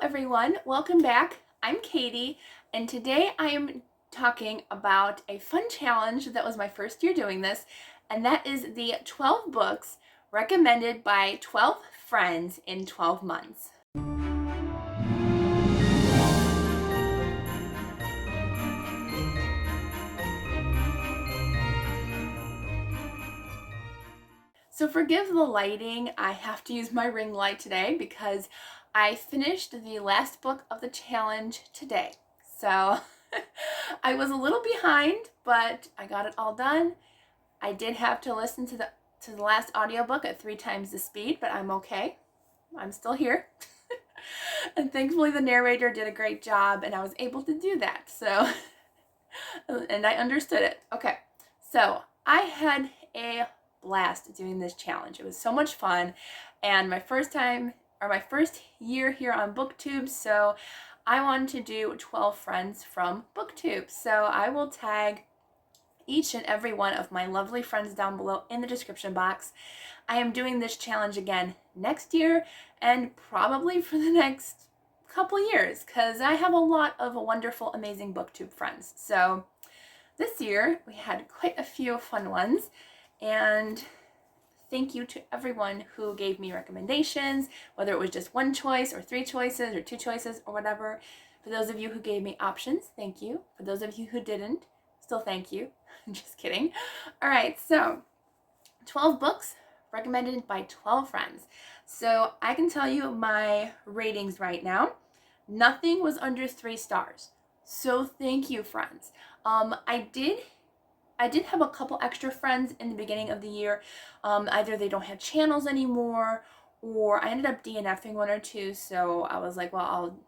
everyone, welcome back. I'm Katie, and today I am talking about a fun challenge that was my first year doing this, and that is the 12 books recommended by 12 friends in 12 months. So forgive the lighting, I have to use my ring light today because I finished the last book of the challenge today. So I was a little behind, but I got it all done. I did have to listen to the last audiobook at 3 times the speed, but I'm okay. I'm still here. And thankfully the narrator did a great job and I was able to do that. So and I understood it. Okay. So I had a blast doing this challenge. It was so much fun, and my first year here on Booktube, so I wanted to do 12 friends from Booktube. So I will tag each and every one of my lovely friends down below in the description box. I am doing this challenge again next year and probably for the next couple years because I have a lot of wonderful, amazing Booktube friends. So this year we had quite a few fun ones, and thank you to everyone who gave me recommendations, whether it was just one choice or 3 choices or 2 choices or whatever. For those of you who gave me options, thank you. For those of you who didn't, still thank you. Just kidding. All right, so 12 books recommended by 12 friends. So I can tell you my ratings right now. Nothing was under 3 stars. So thank you, friends. I did have a couple extra friends in the beginning of the year. Either they don't have channels anymore, or I ended up DNFing 1 or 2. So I was like, well, I'll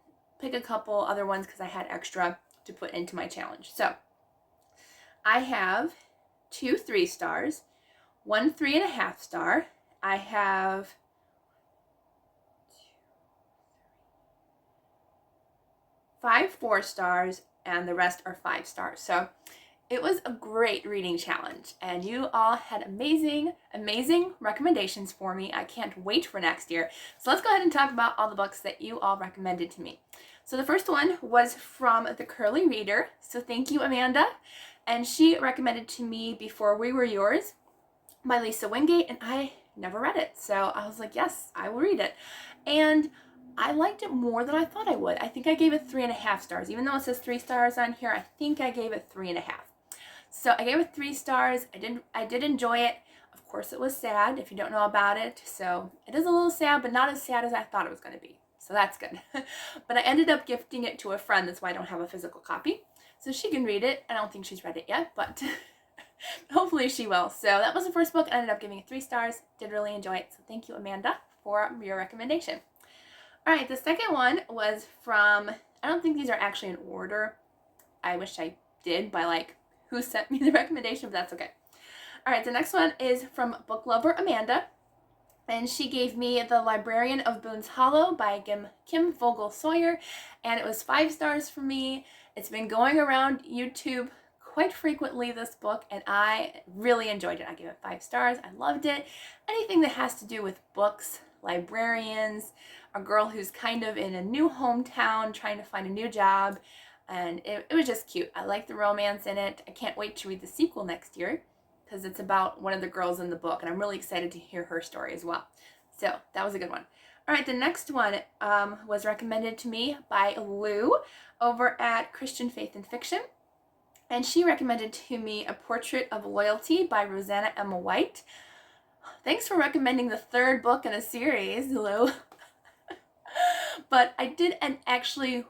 pick a couple other ones because I had extra to put into my challenge. So I have 2 3 stars, 1 3.5 star. I have 5 4 stars, and the rest are 5 stars. So it was a great reading challenge, and you all had amazing recommendations for me. I can't wait for next year. So let's go ahead and talk about all the books that you all recommended to me. So the first one was from the Curly Reader. So thank you, Amanda. And she recommended to me Before We Were Yours by Lisa Wingate, and I never read it. So I was like, yes, I will read it. And I liked it more than I thought I would. I think I gave it 3.5 stars. Even though it says 3 stars on here, I think I gave it 3.5. So I gave it 3 stars. I did enjoy it. Of course, it was sad if you don't know about it. So it is a little sad, but not as sad as I thought it was going to be. So that's good. But I ended up gifting it to a friend. That's why I don't have a physical copy. So she can read it. I don't think she's read it yet, but hopefully she will. So that was the first book. I ended up giving it 3 stars. Did really enjoy it. So thank you, Amanda, for your recommendation. All right, the second one was from, I don't think these are actually in order. I wish I did by like who sent me the recommendation, but that's okay. All right, the next one is from Book Lover Amanda, and she gave me The Librarian of Boone's Hollow by Kim Vogel Sawyer, and it was 5 stars for me. It's been going around YouTube quite frequently, this book, and I really enjoyed it. I gave it 5 stars. I loved it. Anything that has to do with books, librarians, a girl who's kind of in a new hometown trying to find a new job, and it was just cute. I like the romance in it. I can't wait to read the sequel next year because it's about one of the girls in the book, and I'm really excited to hear her story as well. So that was a good one. All right, the next one was recommended to me by Lou over at Christian Faith and Fiction, and she recommended to me A Portrait of Loyalty by Rosanna Emma White. Thanks for recommending the 3rd book in a series, Lou. But I did actually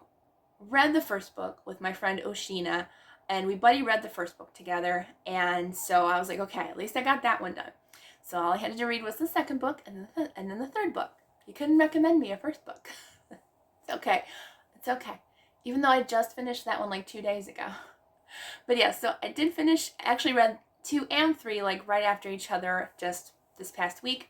read the first book with my friend Oshina, and we buddy read the first book together, and so I was like, okay, at least I got that one done. So all I had to read was the 2nd book and then the 3rd book. You couldn't recommend me a first book. It's okay. It's okay. Even though I just finished that one like 2 days ago. But yeah, so I did finish, actually read 2 and 3 like right after each other just this past week,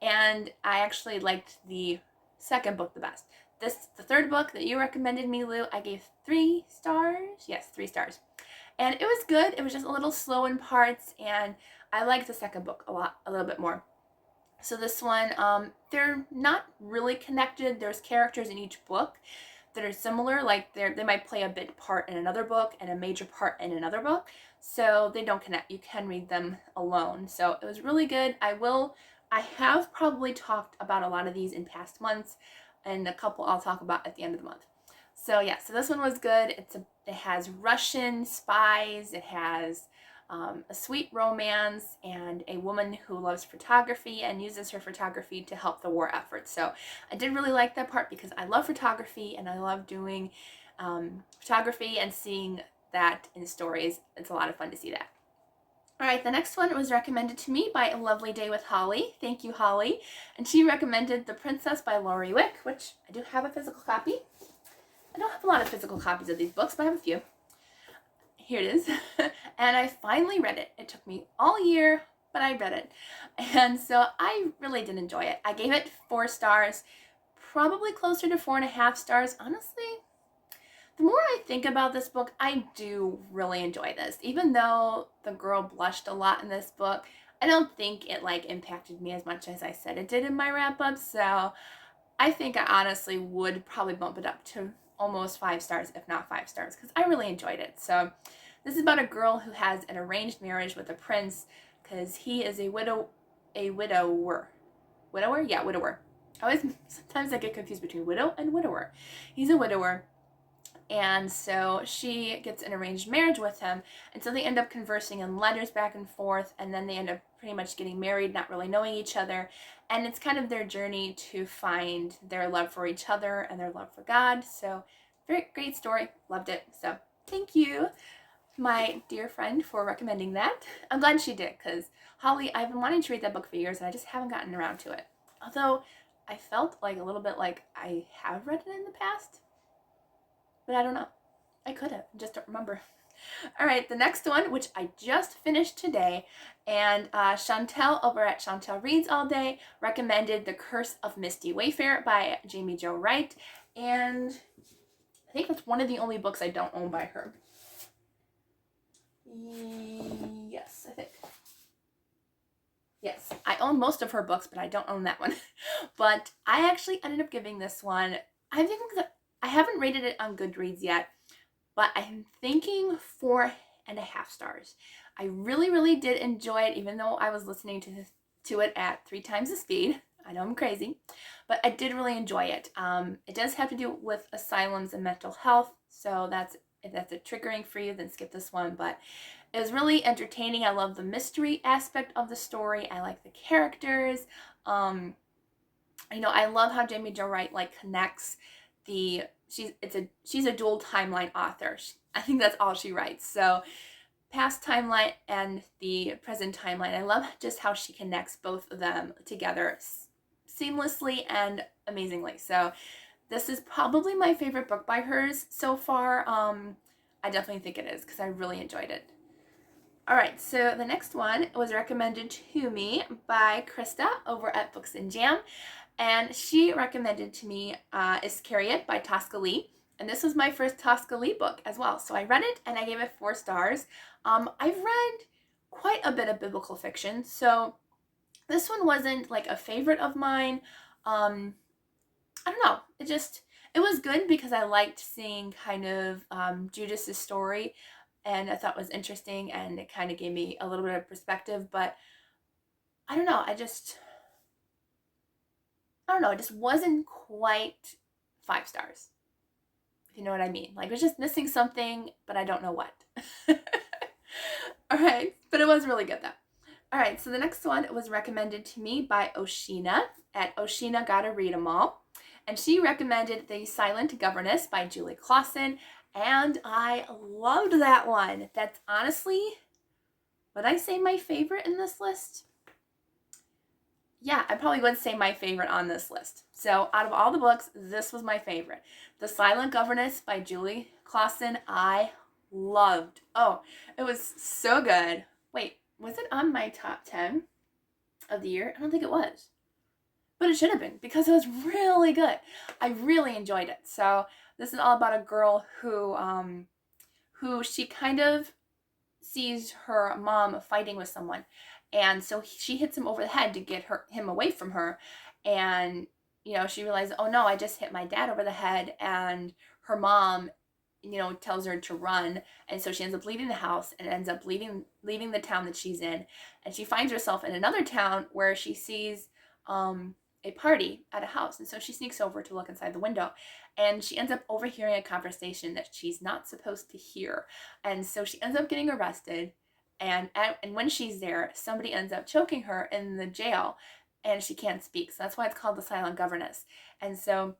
and I actually liked the 2nd book the best. The 3rd book that you recommended me, Lou, I gave 3 stars. Yes, 3 stars. And it was good. It was just a little slow in parts, and I liked the 2nd book a little bit more. So this one, they're not really connected. There's characters in each book that are similar, like they might play a big part in another book and a major part in another book, so they don't connect. You can read them alone. So it was really good. I have probably talked about a lot of these in past months, and a couple I'll talk about at the end of the month. So yeah, so this one was good. It has Russian spies, it has a sweet romance, and a woman who loves photography and uses her photography to help the war effort. So I did really like that part because I love photography and I love doing photography and seeing that in stories. It's a lot of fun to see that. All right, the next one was recommended to me by A Lovely Day with Holly. Thank you, Holly. And she recommended The Princess by Laurie Wick, which I do have a physical copy. I don't have a lot of physical copies of these books, but I have a few. Here it is. And I finally read it. It took me all year, but I read it. And so I really did enjoy it. I gave it 4 stars, probably closer to 4.5 stars. Honestly, the more I think about this book, I do really enjoy this. Even though the girl blushed a lot in this book, I don't think it impacted me as much as I said it did in my wrap-up. So I think I honestly would probably bump it up to almost 5 stars, if not 5 stars, because I really enjoyed it. So this is about a girl who has an arranged marriage with a prince because he is a widower. Widower? Yeah, widower. Sometimes I get confused between widow and widower. He's a widower. And so she gets an arranged marriage with him. And so they end up conversing in letters back and forth. And then they end up pretty much getting married, not really knowing each other. And it's kind of their journey to find their love for each other and their love for God. So very great story. Loved it. So thank you, my dear friend, for recommending that. I'm glad she did, because Holly, I've been wanting to read that book for years and I just haven't gotten around to it. Although I felt a little bit like I have read it in the past. But I don't know. I could have. I just don't remember. All right, the next one, which I just finished today, and Chantel over at Chantel Reads All Day recommended The Curse of Misty Wayfarer by Jamie Jo Wright. And I think that's one of the only books I don't own by her. Yes, I think. Yes, I own most of her books, but I don't own that one. But I actually ended up giving this one, I think that I haven't rated it on Goodreads yet, but I'm thinking 4.5 stars. I really, really did enjoy it, even though I was listening to it at 3 times the speed. I know I'm crazy, but I did really enjoy it. It does have to do with asylums and mental health, so if that's a triggering for you, then skip this one. But it was really entertaining. I love the mystery aspect of the story. I like the characters. I love how Jamie Jo Wright connects she's a dual timeline author. I think that's all she writes. So past timeline and the present timeline. I love just how she connects both of them together seamlessly and amazingly. So this is probably my favorite book by hers so far. I definitely think it is because I really enjoyed it. All right, so the next one was recommended to me by Krista over at Books and Jam. And she recommended to me Iscariot by Tosca Lee. And this was my first Tosca Lee book as well. So I read it and I gave it 4 stars. I've read quite a bit of biblical fiction. So this one wasn't a favorite of mine. I don't know. It was good because I liked seeing kind of Judas's story. And I thought it was interesting and it kind of gave me a little bit of perspective. But I don't know. It just wasn't quite 5 stars, if you know what I mean. It was just missing something, but I don't know what. All right, but it was really good though. All right, so the next one was recommended to me by Oshina at Oshina Gotta Read 'Em All. And she recommended The Silent Governess by Julie Clausen, and I loved that one. That's honestly, would I say my favorite in this list? Yeah, I probably would say my favorite on this list. So out of all the books, this was my favorite. The Silent Governess by Julie Clausen, I loved. Oh, it was so good. Wait, was it on my top 10 of the year? I don't think it was. But it should have been because it was really good. I really enjoyed it. So this is all about a girl who she kind of sees her mom fighting with someone. And so she hits him over the head to get him away from her. And, she realizes, oh no, I just hit my dad over the head. And her mom, tells her to run. And so she ends up leaving the house and ends up leaving the town that she's in. And she finds herself in another town where she sees a party at a house. And so she sneaks over to look inside the window. And she ends up overhearing a conversation that she's not supposed to hear. And so she ends up getting arrested. And when she's there, somebody ends up choking her in the jail, and she can't speak. So that's why it's called the silent governess. And so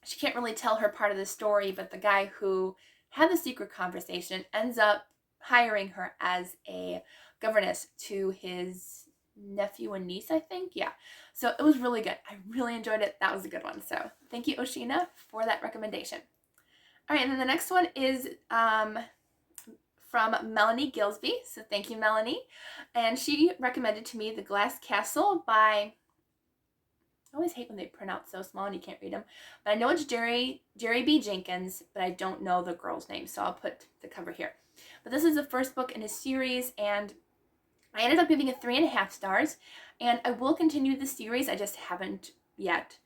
she can't really tell her part of the story, but the guy who had the secret conversation ends up hiring her as a governess to his nephew and niece, I think. Yeah. So it was really good. I really enjoyed it. That was a good one. So thank you, Oshina, for that recommendation. All right, and then the next one is from Melanie Gilsby. So thank you, Melanie. And she recommended to me The Glass Castle by, I always hate when they pronounce so small and you can't read them, but I know it's Jerry B. Jenkins, but I don't know the girl's name, so I'll put the cover here. But this is the first book in a series, and I ended up giving it 3.5 stars, and I will continue the series. I just haven't yet.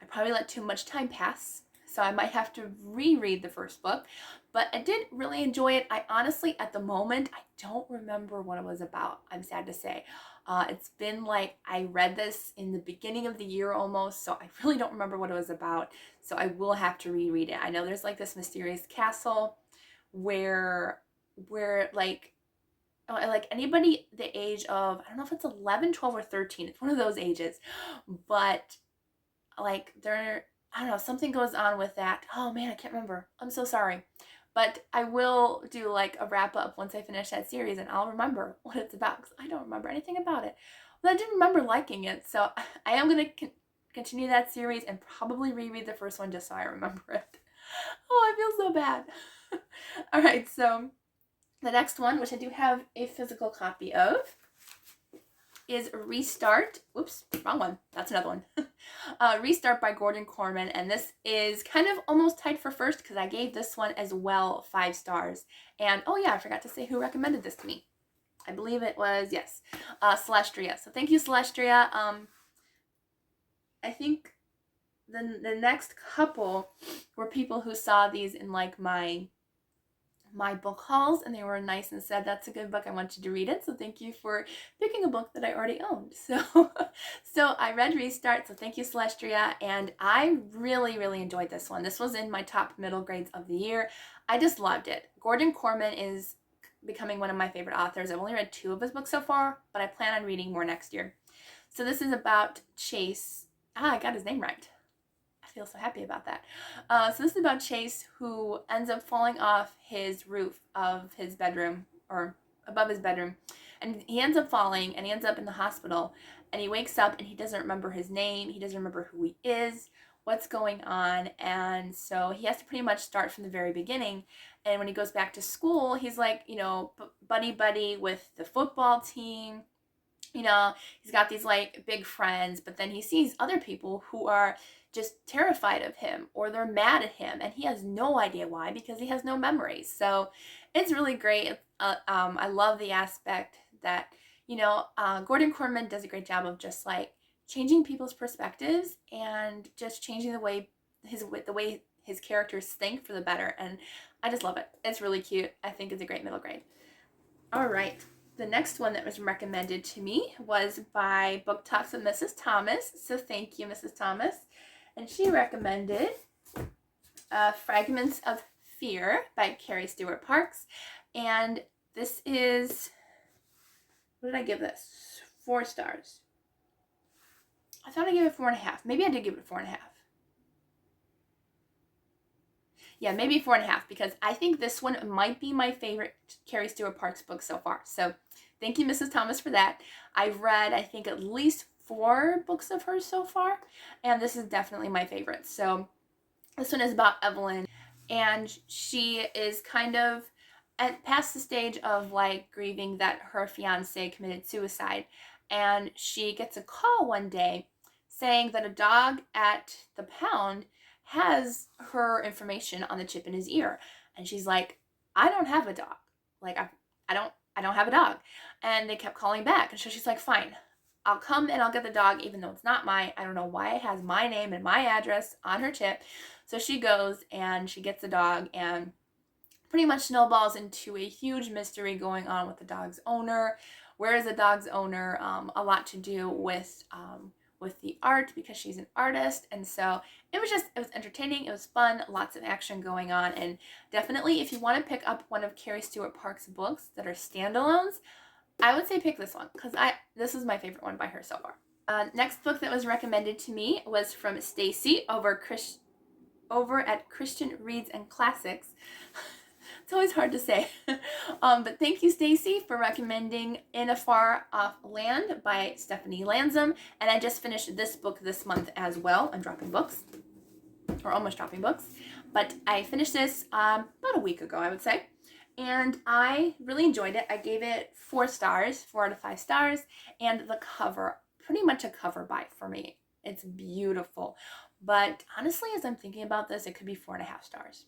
I probably let too much time pass, so I might have to reread the first book, but I did really enjoy it. I honestly, at the moment, I don't remember what it was about, I'm sad to say. It's been like, I read this in the beginning of the year almost, so I really don't remember what it was about, so I will have to reread it. I know there's like this mysterious castle where like anybody the age of, I don't know if it's 11, 12, or 13, it's one of those ages, but like I don't know, something goes on with that. Oh man, I can't remember. I'm so sorry. But I will do like a wrap up once I finish that series, and I'll remember what it's about, because I don't remember anything about it. But I did remember liking it, so I am going to continue that series and probably reread the first one just so I remember it. Oh, I feel so bad. All right, so the next one, which I do have a physical copy of, is Restart. Whoops, wrong one. That's another one. Restart by Gordon Corman. And this is kind of almost tied for first because I gave this one as well 5 stars. And oh yeah, I forgot to say who recommended this to me. I believe it was, yes, Celestria. So thank you, Celestria. I think the next couple were people who saw these in like my book hauls, and they were nice and said, that's a good book, I want you to read it. So thank you for picking a book that I already owned. So I read Restart, so thank you, Celestria, and I really, really enjoyed this one. This was in my top middle grades of the year. I just loved it. Gordon Corman is becoming one of my favorite authors. I've only read 2 of his books so far, but I plan on reading more next year. So this is about Chase. I got his name right. I feel so happy about that. So this is about Chase, who ends up falling off his roof of his bedroom, or above his bedroom, and he ends up falling, and he ends up in the hospital, and he wakes up and he doesn't remember his name, he doesn't remember who he is, what's going on, and so he has to pretty much start from the very beginning. And when he goes back to school, he's like, buddy with the football team. He's got these like big friends, but then he sees other people who are just terrified of him, or they're mad at him, and he has no idea why, because he has no memories. So it's really great. I love the aspect that, Gordon Corman does a great job of just like changing people's perspectives and just changing the way his characters think for the better. And I just love it. It's really cute. I think it's a great middle grade. All right. The next one that was recommended to me was by Book Talks with Mrs. Thomas. So thank you, Mrs. Thomas. And she recommended Fragments of Fear by Carrie Stewart Parks. And this is, what did I give this? 4 stars. I thought I gave it 4.5. Maybe I did give it 4.5. Yeah, maybe 4.5, because I think this one might be my favorite Carrie Stewart Parks book so far. So thank you, Mrs. Thomas, for that. I've read, I think, at least 4 books of hers so far, and this is definitely my favorite. So this one is about Evelyn, and she is kind of past the stage of like grieving that her fiance committed suicide, and she gets a call one day saying that a dog at the pound has her information on the chip in his ear. And she's like, I don't have a dog. Like, I don't I don't have a dog. And they kept calling back. And so she's like, fine, I'll come and I'll get the dog, even though it's not mine. I don't know why it has my name and my address on her chip. So she goes and she gets the dog, and pretty much snowballs into a huge mystery going on with the dog's owner. Where is the dog's owner? A lot to do with the art, because she's an artist. And so it was entertaining. It was fun. Lots of action going on. And definitely, if you want to pick up one of Carrie Stewart Park's books that are standalones, I would say pick this one, because this is my favorite one by her so far. Next book that was recommended to me was from Stacy over at Christian Reads and Classics. It's always hard to say. But thank you, Stacy, for recommending In a Far Off Land by Stephanie Lansom. And I just finished this book this month as well. I'm dropping books, or almost dropping books. But I finished this about a week ago, I would say. And I really enjoyed it. I gave it 4 stars, 4 out of 5 stars. And the cover, pretty much a cover buy for me. It's beautiful. But honestly, as I'm thinking about this, it could be 4.5 stars.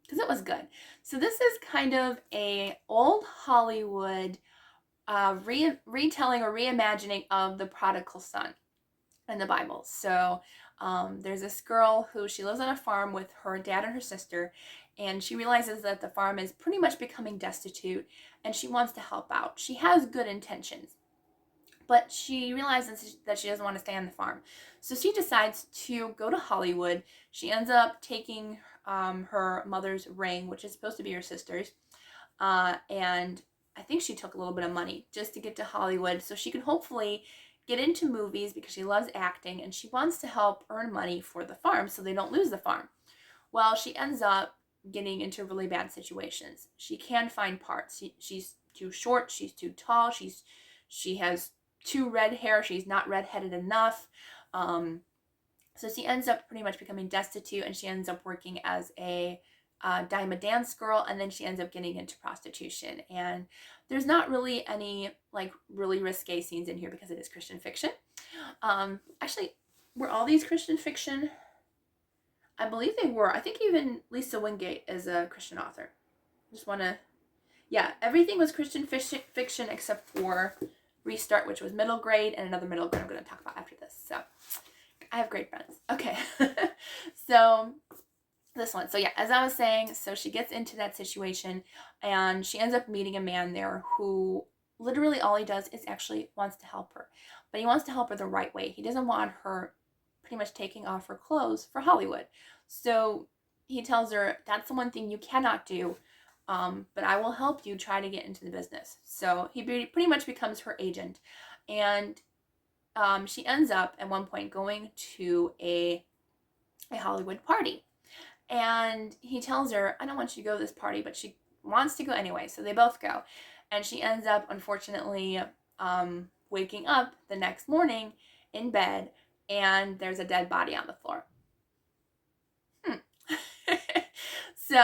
Because it was good. So this is kind of a old Hollywood retelling or reimagining of the prodigal son in the Bible. So there's this girl who, she lives on a farm with her dad and her sister, and she realizes that the farm is pretty much becoming destitute, and she wants to help out. She has good intentions, but she realizes that she doesn't want to stay on the farm. So she decides to go to Hollywood. She ends up taking her mother's ring, which is supposed to be her sister's, and I think she took a little bit of money just to get to Hollywood so she can hopefully get into movies, because she loves acting and she wants to help earn money for the farm so they don't lose the farm. Well, she ends up getting into really bad situations. She can't find parts. She's too short, she's too tall, she has too red hair, she's not redheaded enough. So she ends up pretty much becoming destitute, and she ends up working as a dime a dance girl, and then she ends up getting into prostitution. And there's not really any like really risque scenes in here because it is Christian fiction. Actually, were all these Christian fiction? I believe they were. I think even Lisa Wingate is a Christian author. Just want to, yeah, everything was Christian fiction except for Restart, which was middle grade, and another middle grade I'm going to talk about after this. So I have great friends. Okay. So this one. So yeah, as I was saying, so she gets into that situation, and she ends up meeting a man there who literally all he does is actually wants to help her. But he wants to help her the right way. He doesn't want her pretty much taking off her clothes for Hollywood. So he tells her, that's the one thing you cannot do, but I will help you try to get into the business. So he pretty much becomes her agent. And she ends up at one point going to a Hollywood party. And he tells her, I don't want you to go to this party, but she wants to go anyway. So they both go. And she ends up, unfortunately, waking up the next morning in bed, and there's a dead body on the floor. So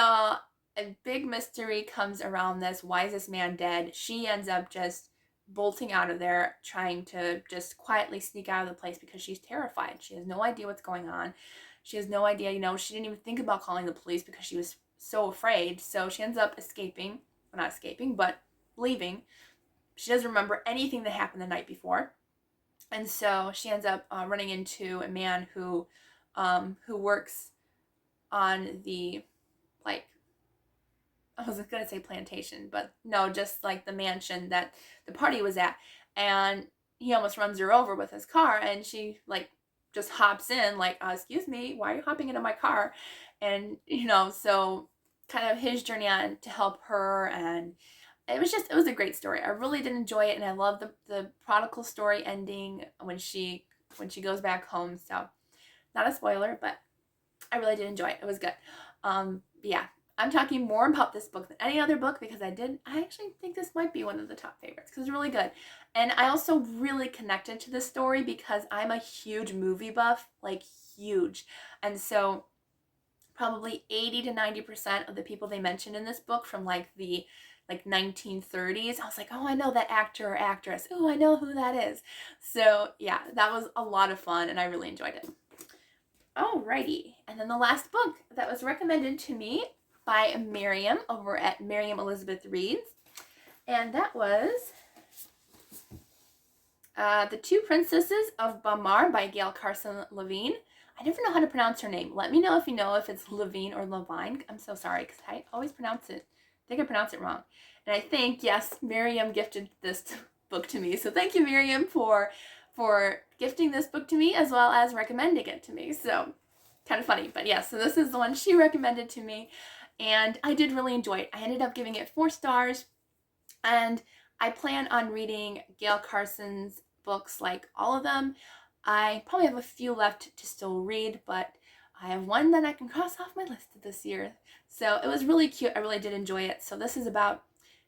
a big mystery comes around this. Why is this man dead? She ends up just bolting out of there, trying to just quietly sneak out of the place because she's terrified. She has no idea what's going on. She has no idea, she didn't even think about calling the police because she was so afraid. So she ends up escaping. Well, not escaping, but leaving. She doesn't remember anything that happened the night before. And so she ends up running into a man who works on the, like, I was going to say plantation, but no, just like the mansion that the party was at. And he almost runs her over with his car, and she like just hops in like, excuse me, why are you hopping into my car? And, so kind of his journey on to help her. And it was a great story. I really did enjoy it. And I love the prodigal story ending when she goes back home. So not a spoiler, but I really did enjoy it. It was good. Yeah, I'm talking more about this book than any other book because I actually think this might be one of the top favorites because it's really good. And I also really connected to this story because I'm a huge movie buff, like huge. And so probably 80 to 90% of the people they mentioned in this book from like the 1930s, I was like, oh, I know that actor or actress. Oh, I know who that is. So yeah, that was a lot of fun and I really enjoyed it. Alrighty, and then the last book that was recommended to me by Miriam over at Miriam Elizabeth Reads And that was The Two Princesses of Bamar by Gail Carson Levine. I never know how to pronounce her name. Let me know if you know if it's Levine or Levine. I'm so sorry because I always pronounce it. I think I pronounce it wrong. And I think, yes, Miriam gifted this book to me. So thank you, Miriam, for gifting this book to me as well as recommending it to me. So kind of funny. But yes, so this is the one she recommended to me. And I did really enjoy it. I ended up giving it 4 stars. And I plan on reading Gail Carson's books, like all of them. I probably have a few left to still read, but I have one that I can cross off my list this year. So it was really cute. I really did enjoy it. So this is about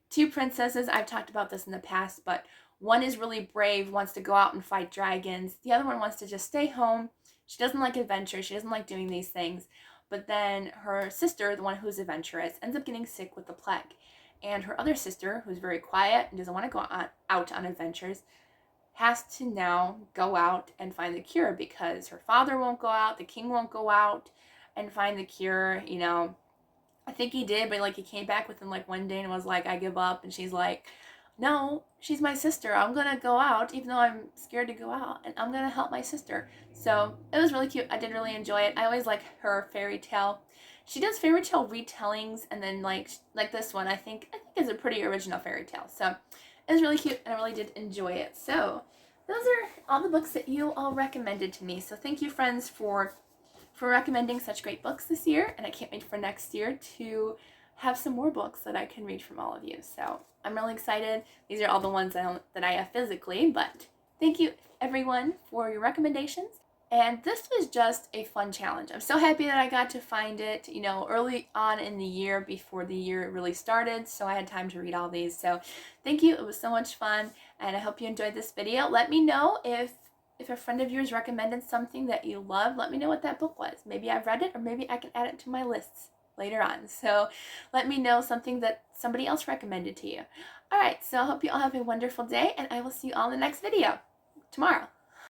2 princesses. I've talked about this in the past, but one is really brave, wants to go out and fight dragons. The other one wants to just stay home. She doesn't like adventure. She doesn't like doing these things. But then her sister, the one who's adventurous, ends up getting sick with the plague. And her other sister, who's very quiet and doesn't want to go out on adventures, has to now go out and find the cure because her father won't go out, the king won't go out and find the cure. You know, I think he did, but like he came back within like one day and was like, I give up. And she's like, no, she's my sister. I'm going to go out even though I'm scared to go out, and I'm going to help my sister. So it was really cute. I did really enjoy it. I always like her fairy tale. She does fairy tale retellings, and then like this one, I think is a pretty original fairy tale. So it was really cute, and I really did enjoy it. So those are all the books that you all recommended to me. So thank you, friends, for recommending such great books this year, and I can't wait for next year to have some more books that I can read from all of you. So I'm really excited. These are all the ones that I have physically, but thank you, everyone, for your recommendations. And this was just a fun challenge. I'm so happy that I got to find it, you know, early on in the year before the year really started, so I had time to read all these. So thank you. It was so much fun, and I hope you enjoyed this video. Let me know if a friend of yours recommended something that you love. Let me know what that book was. Maybe I've read it, or maybe I can add it to my lists later on. So let me know something that somebody else recommended to you. All right, so I hope you all have a wonderful day, and I will see you all in the next video tomorrow.